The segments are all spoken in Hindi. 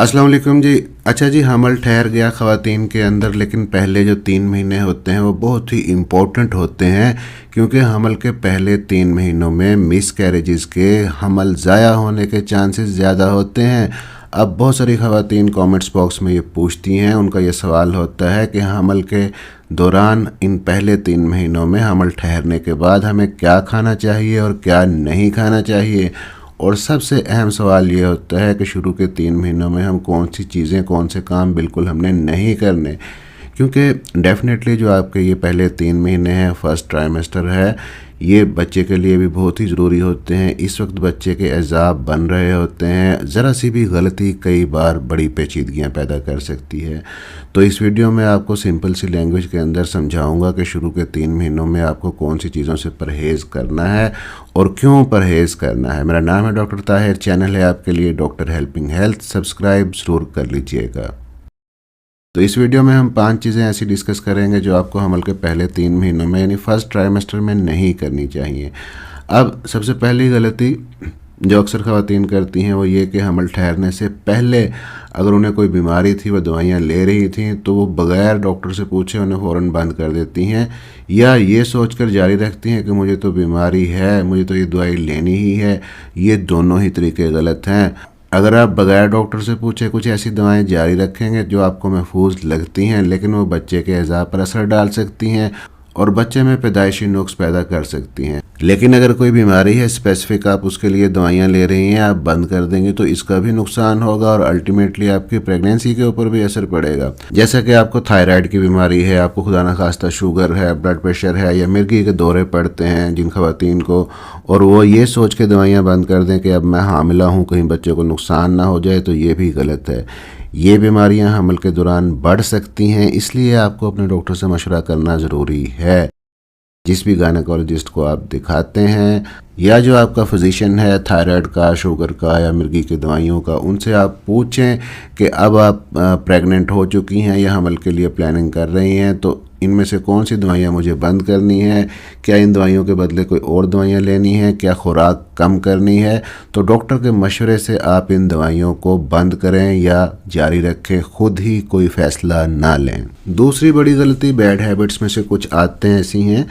अस्सलाम वालेकुम जी। अच्छा जी, हमल ठहर गया ख़वातीन के अंदर, लेकिन पहले जो 3 महीने होते हैं वो बहुत ही इम्पोर्टेंट होते हैं, क्योंकि हमल के पहले 3 महीनों में मिस कैरेजेस के हमल ज़ाया होने के चांसेस ज़्यादा होते हैं। अब बहुत सारी ख़वातीन कमेंट्स बॉक्स में ये पूछती हैं, उनका ये सवाल होता है कि हमल के दौरान इन पहले 3 महीनों में हमल ठहरने के बाद हमें क्या खाना चाहिए और क्या नहीं खाना चाहिए। और सबसे अहम सवाल ये होता है कि शुरू के 3 महीनों में हम कौन सी चीज़ें, कौन से काम बिल्कुल हमने नहीं करने, क्योंकि डेफ़िनेटली जो आपके ये पहले 3 महीने हैं, फर्स्ट ट्राइमेस्टर है, ये बच्चे के लिए भी बहुत ही ज़रूरी होते हैं। इस वक्त बच्चे के एज़ाब बन रहे होते हैं, ज़रा सी भी गलती कई बार बड़ी पेचीदगियाँ पैदा कर सकती है। तो इस वीडियो में आपको सिंपल सी लैंग्वेज के अंदर समझाऊंगा कि शुरू के 3 महीनों में आपको कौन सी चीज़ों से परहेज़ करना है और क्यों परहेज़ करना है। मेरा नाम है डॉक्टर ताहिर, चैनल है आपके लिए डॉक्टर हेल्पिंग हेल्थ, सब्सक्राइब ज़रूर कर लीजिएगा। तो इस वीडियो में हम 5 चीज़ें ऐसी डिस्कस करेंगे जो आपको हमल के पहले 3 महीनों में यानी फर्स्ट ट्राइमेस्टर में नहीं करनी चाहिए। अब सबसे पहली गलती जो अक्सर ख़वातीन करती हैं वो ये कि हमल ठहरने से पहले अगर उन्हें कोई बीमारी थी, वो दवाइयाँ ले रही थी, तो वो बग़ैर डॉक्टर से पूछे उन्हें फ़ौरन बंद कर देती हैं, या ये सोचकर जारी रखती हैं कि मुझे तो बीमारी है, मुझे तो ये दवाई लेनी ही है। ये दोनों ही तरीके गलत हैं। अगर आप बगैर डॉक्टर से पूछे कुछ ऐसी दवाएं जारी रखेंगे जो आपको महफूज लगती हैं, लेकिन वो बच्चे के एज़ा पर असर डाल सकती हैं और बच्चे में पैदाइशी नुक्स पैदा कर सकती हैं। लेकिन अगर कोई बीमारी है स्पेसिफिक, आप उसके लिए दवाइयाँ ले रही हैं, आप बंद कर देंगे तो इसका भी नुकसान होगा और अल्टीमेटली आपकी प्रेगनेंसी के ऊपर भी असर पड़ेगा। जैसा कि आपको थायराइड की बीमारी है, आपको खुदा न खास्ता शुगर है, ब्लड प्रेशर है, या मिर्गी के दौरे पड़ते हैं जिन ख़वातीन को, और वो ये सोच के दवाइयाँ बंद कर दें कि अब मैं हामिला हूँ, कहीं बच्चे को नुकसान ना हो जाए, तो ये भी गलत है। ये बीमारियां हमल के दौरान बढ़ सकती हैं, इसलिए आपको अपने डॉक्टर से मशवरा करना ज़रूरी है। जिस भी गायनेकोलॉजिस्ट को आप दिखाते हैं या जो आपका फिजिशियन है थायराइड का, शुगर का या मिर्गी की दवाइयों का, उनसे आप पूछें कि अब आप प्रेग्नेंट हो चुकी हैं या हमल के लिए प्लानिंग कर रही हैं, तो इनमें से कौन सी दवाइयाँ मुझे बंद करनी है, क्या इन दवाइयों के बदले कोई और दवाइयाँ लेनी है, क्या खुराक कम करनी है। तो डॉक्टर के मशवरे से आप इन दवाइयों को बंद करें या जारी रखें, खुद ही कोई फ़ैसला ना लें। दूसरी बड़ी गलती बैड हैबिट्स में से कुछ आदतें ऐसी हैं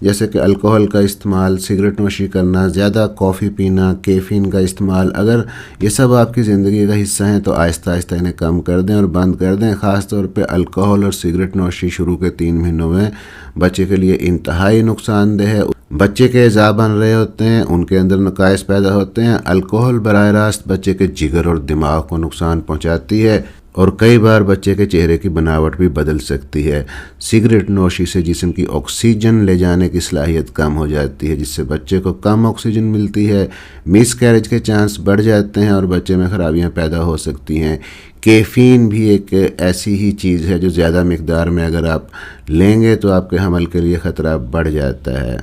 जैसे कि अल्कोहल का इस्तेमाल, सिगरेट नोशी करना, ज़्यादा कॉफ़ी पीना, कैफ़ीन का इस्तेमाल। अगर ये सब आपकी ज़िंदगी का हिस्सा हैं तो आहिस्ता आहिस्ता इन्हें कम कर दें और बंद कर दें। ख़ास तौर पे अल्कोहल और सिगरेट नोशी शुरू के 3 महीनों में बच्चे के लिए इंतहाई नुकसानदेह है। बच्चे के एज़ा बन रहे होते हैं, उनके अंदर नकाइस पैदा होते हैं। अल्कोहल बराह रास्त बच्चे के जिगर और दिमाग को नुकसान पहुँचाती है और कई बार बच्चे के चेहरे की बनावट भी बदल सकती है। सिगरेट नोशी से जिस्म की ऑक्सीजन ले जाने की सलाहियत कम हो जाती है, जिससे बच्चे को कम ऑक्सीजन मिलती है, मिस कैरेज के चांस बढ़ जाते हैं और बच्चे में खराबियां पैदा हो सकती हैं। कैफ़ीन भी एक ऐसी ही चीज़ है जो ज़्यादा मिकदार में अगर आप लेंगे तो आपके हमल के लिए ख़तरा बढ़ जाता है।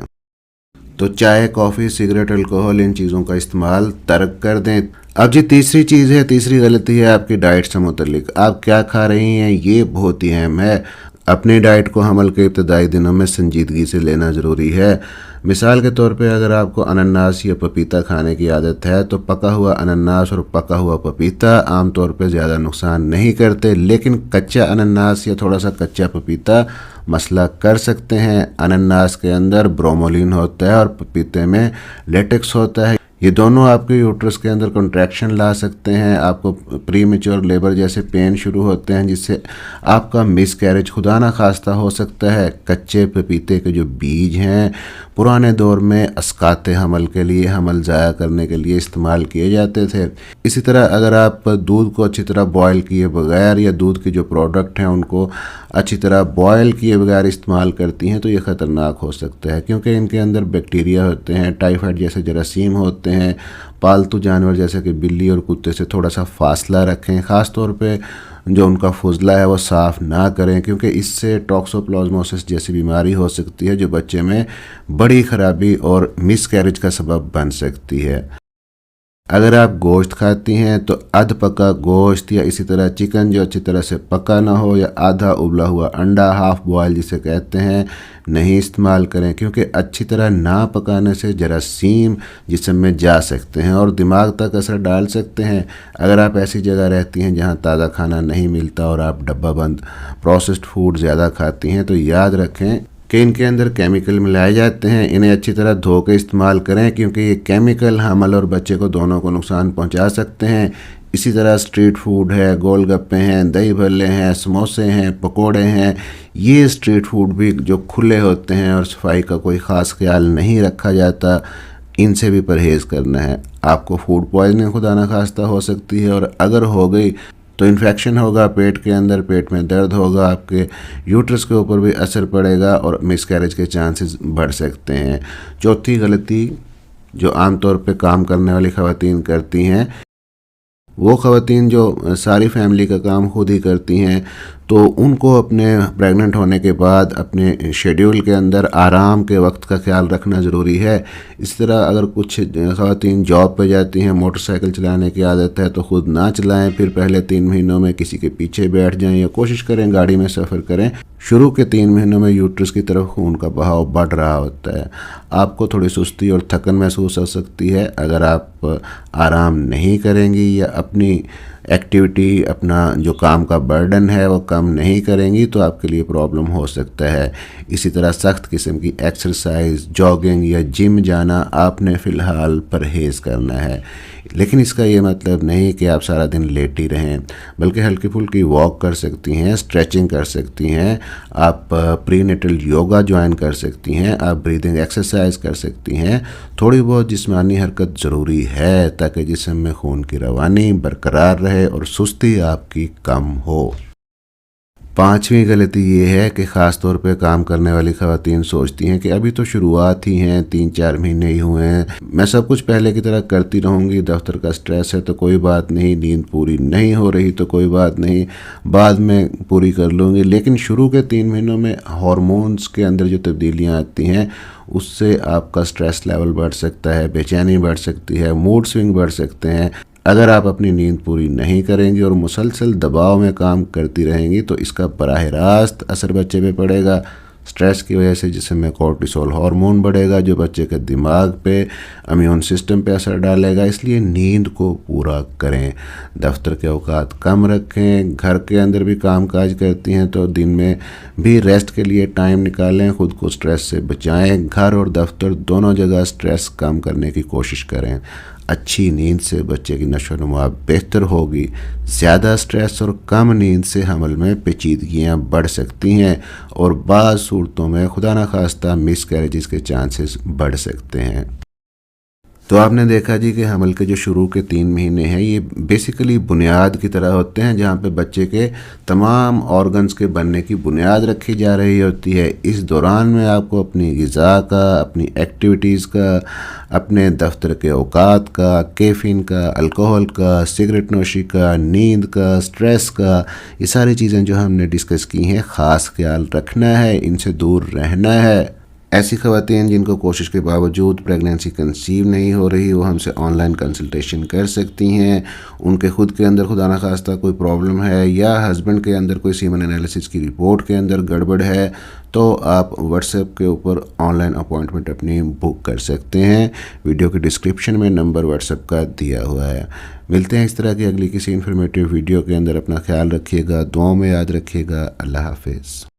तो चाय, कॉफ़ी, सिगरेट, अल्कोहल, इन चीज़ों का इस्तेमाल तर्क कर दें। अब जी तीसरी चीज़ है, तीसरी गलती है आपकी डाइट से मुतल्लिक। आप क्या खा रही हैं ये बहुत ही अहम है। अपनी डाइट को हमल के इब्तदाई दिनों में संजीदगी से लेना ज़रूरी है। मिसाल के तौर पे अगर आपको अनानास या पपीता खाने की आदत है तो पका हुआ अनानास और पका हुआ पपीता आमतौर पे ज़्यादा नुकसान नहीं करते, लेकिन कच्चा अनानास या थोड़ा सा कच्चा पपीता मसला कर सकते हैं। अनानास के अंदर ब्रोमोलिन होता है और पपीते में लेटेक्स होता है। ये दोनों आपके यूट्रस के अंदर कंट्रैक्शन ला सकते हैं, आपको प्री मैच्योर लेबर जैसे पेन शुरू होते हैं, जिससे आपका मिस कैरेज खुदा ना खास्ता हो सकता है। कच्चे पपीते के जो बीज हैं पुराने दौर में अस्काते हमल के लिए, हमल ज़ाया करने के लिए इस्तेमाल किए जाते थे। इसी तरह अगर आप दूध को अच्छी तरह बॉयल किए बगैर या दूध के जो प्रोडक्ट हैं उनको अच्छी तरह बॉयल किए बगैर इस्तेमाल करती हैं तो ये ख़तरनाक हो सकता है, क्योंकि इनके अंदर बैक्टीरिया होते हैं, टाइफाइड जैसे जरासीम होते हैं। पालतू जानवर जैसे कि बिल्ली और कुत्ते से थोड़ा सा फासला रखें, ख़ास तौर पे जो उनका फुजला है वो साफ़ ना करें, क्योंकि इससे टॉक्सोप्लाज्मोसिस जैसी बीमारी हो सकती है जो बच्चे में बड़ी ख़राबी और मिस कैरेज का सबब बन सकती है। अगर आप गोश्त खाती हैं तो अध पका गोश्त या इसी तरह चिकन जो अच्छी तरह से पका ना हो, या आधा उबला हुआ अंडा, हाफ बॉयल जिसे कहते हैं, नहीं इस्तेमाल करें, क्योंकि अच्छी तरह ना पकाने से जरासीम जिस्म में जा सकते हैं और दिमाग तक असर डाल सकते हैं। अगर आप ऐसी जगह रहती हैं जहां ताज़ा खाना नहीं मिलता और आप डब्बा बंद प्रोसेस्ड फूड ज़्यादा खाती हैं, तो याद रखें कि इनके अंदर केमिकल मिलाए जाते हैं। इन्हें अच्छी तरह धो के इस्तेमाल करें, क्योंकि ये केमिकल हमल और बच्चे को दोनों को नुकसान पहुंचा सकते हैं। इसी तरह स्ट्रीट फूड है, गोलगप्पे हैं, दही भल्ले हैं, समोसे हैं, पकोड़े हैं, ये स्ट्रीट फूड भी जो खुले होते हैं और सफाई का कोई ख़ास ख्याल नहीं रखा जाता, इनसे भी परहेज़ करना है। आपको फूड पॉइजनिंग खुदा न खास्ता हो सकती है, और अगर हो गई तो इन्फेक्शन होगा पेट के अंदर, पेट में दर्द होगा, आपके यूट्रस के ऊपर भी असर पड़ेगा और मिसकैरेज के चांसेस बढ़ सकते हैं। चौथी गलती जो आमतौर पे काम करने वाली ख़वातीन करती हैं, वो ख़वातीन जो सारी फैमिली का काम खुद ही करती हैं, तो उनको अपने प्रेग्नेंट होने के बाद अपने शेड्यूल के अंदर आराम के वक्त का ख्याल रखना ज़रूरी है। इस तरह अगर कुछ ख़वातीन जॉब पे जाती हैं, मोटरसाइकिल चलाने की आदत है, तो ख़ुद ना चलाएं, फिर पहले 3 महीनों में किसी के पीछे बैठ जाएं या कोशिश करें गाड़ी में सफ़र करें। शुरू के 3 महीनों में यूट्रस की तरफ खून का बहाव बढ़ रहा होता है। आपको थोड़ी सुस्ती और थकन महसूस हो सकती है। अगर आप आराम नहीं करेंगी या अपनी एक्टिविटी, अपना जो काम का बर्डन है वो कम नहीं करेंगी, तो आपके लिए प्रॉब्लम हो सकता है। इसी तरह सख्त किस्म की एक्सरसाइज, जॉगिंग या जिम जाना आपने फ़िलहाल परहेज़ करना है। लेकिन इसका ये मतलब नहीं कि आप सारा दिन लेटी रहें, बल्कि हल्की फुल्की वॉक कर सकती हैं, स्ट्रेचिंग कर सकती हैं, आप प्रीनेटल योगा ज्वाइन कर सकती हैं, आप ब्रीदिंग एक्सरसाइज कर सकती हैं। थोड़ी बहुत जिस्मानी हरकत ज़रूरी है ताकि जिस्म में खून की रवानी बरकरार रहे और सुस्ती आपकी कम हो। 5वीं गलती ये है कि ख़ास तौर पे काम करने वाली ख़वातीन सोचती हैं कि अभी तो शुरुआत ही हैं, 3-4 महीने ही हुए हैं, मैं सब कुछ पहले की तरह करती रहूँगी, दफ्तर का स्ट्रेस है तो कोई बात नहीं, नींद पूरी नहीं हो रही तो कोई बात नहीं, बाद में पूरी कर लूँगी। लेकिन शुरू के 3 महीनों में हार्मोन्स के अंदर जो तब्दीलियाँ आती हैं, उससे आपका स्ट्रेस लेवल बढ़ सकता है, बेचैनी बढ़ सकती है, मूड स्विंग बढ़ सकते हैं। अगर आप अपनी नींद पूरी नहीं करेंगी और मुसलसल दबाव में काम करती रहेंगी, तो इसका बराह रास्त असर बच्चे पे पड़ेगा। स्ट्रेस की वजह से जिस्म में कोर्टिसोल हार्मोन बढ़ेगा, जो बच्चे के दिमाग पे, इम्यून सिस्टम पे असर डालेगा। इसलिए नींद को पूरा करें, दफ्तर के औकात कम रखें, घर के अंदर भी काम काज करती हैं तो दिन में भी रेस्ट के लिए टाइम निकालें, ख़ुद को स्ट्रेस से बचाएं। घर और दफ्तर दोनों जगह स्ट्रेस कम करने की कोशिश करें। अच्छी नींद से बच्चे की नशोनुमा बेहतर होगी। ज़्यादा स्ट्रेस और कम नींद से हमल में पेचीदगियाँ बढ़ सकती हैं और बाज़ सूरतों में खुदा न खास्ता मिसकैरेजेस के चांसेस बढ़ सकते हैं। तो आपने देखा जी कि हमल के जो शुरू के 3 महीने हैं, ये बेसिकली बुनियाद की तरह होते हैं, जहाँ पे बच्चे के तमाम ऑर्गन्स के बनने की बुनियाद रखी जा रही होती है। इस दौरान में आपको अपनी ग़िज़ा का, अपनी एक्टिविटीज़ का, अपने दफ्तर के औकात का, कैफ़ीन का, अल्कोहल का, सिगरेट नोशी का, नींद का, स्ट्रेस का, ये सारी चीज़ें जो हमने डिस्कस की हैं, ख़ास ख्याल रखना है, इनसे दूर रहना है। ऐसी ख़वातीन जिनको कोशिश के बावजूद प्रेगनेंसी कंसीव नहीं हो रही, वो हमसे ऑनलाइन कंसल्टेशन कर सकती हैं। उनके खुद के अंदर खुदा न खास्ता कोई प्रॉब्लम है या हस्बैंड के अंदर कोई सीमन एनालिसिस की रिपोर्ट के अंदर गड़बड़ है, तो आप व्हाट्सएप के ऊपर ऑनलाइन अपॉइंटमेंट अपनी बुक कर सकते हैं। वीडियो के डिस्क्रिप्शन में नंबर व्हाट्सएप का दिया हुआ है। मिलते हैं इस तरह की अगली किसी इन्फॉर्मेटिव वीडियो के अंदर। अपना ख्याल रखिएगा, दुआओं में याद रखिएगा। अल्लाह हाफिज़।